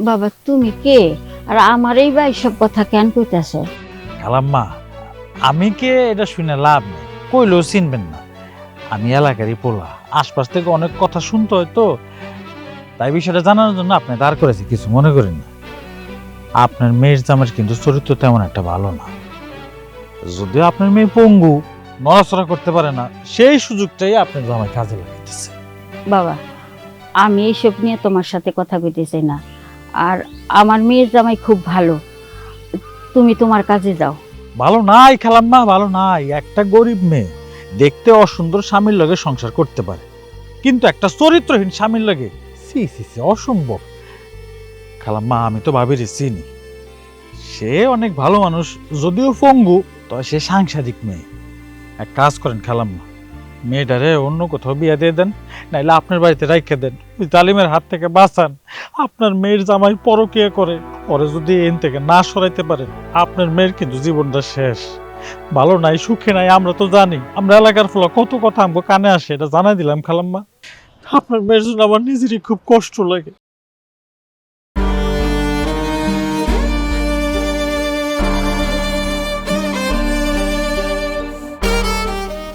বাবা তুমি কে? আর আমার এই বা এইসব কথা কেন কইতাছ? খালাম্মা, আমি কে এটা শুনে লাভ নেই, কইলেও চিনবেন না। আমি এলাকারই পোলা, আশপাশ থেকে অনেক কথা শুনতে হয় তো, তাই বিষয়টা জানানোর জন্য আপনি দাঁড় করেছি, কিছু মনে করেন না। আপনার মেয়ের জামার কিন্তু চরিত্র তেমন একটা ভালো না। যদিও আপনার মেয়ে পঙ্গু, নড়াচড়া করতে পারে না, সেই সুযোগটাই আপনার জামাই কাজে লাগাইতেছে। বাবা আমি এইসব নিয়ে তোমার সাথে কথা কইতে চাই না। আর আমার মেয়ের জামাই খুব ভালো, তুমি তোমার কাজে যাও। ভালো নাই খালাম্মা, ভালো নাই। একটা গরিব মেয়ে দেখতে অসুন্দর স্বামীর লগে সংসার করতে পারে, কিন্তু একটা চরিত্রহীন স্বামীর লগে সি সি সি অসম্ভব। খালাম্মা, আমি তো ভাবির চিনি, সে অনেক ভালো মানুষ, যদিও পঙ্গু, তবে সে সাংসারিক মেয়ে। এক কাজ করেন খালাম্মা, মেয়েটারে অন্য কোথাও বিয়ে দিয়ে দেন, নাইলে আপনার বাড়িতে রাইখে দেন, ওই জালিমের হাত থেকে বাঁচান। আপনার মেয়ের জামাই পরকীয়া করে, পরে যদি এন থেকে না সরাইতে পারেন, আপনার মেয়ের কিন্তু জীবনটা শেষ। ভালো নাই, সুখে নাই, আমরা তো জানি। আমরা এলাকার ফলে কত কথা আমগো কানে আসে, এটা জানাই দিলাম খালাম্মা। আপনার মেয়ের জন্য আমার নিজেরই খুব কষ্ট লাগে।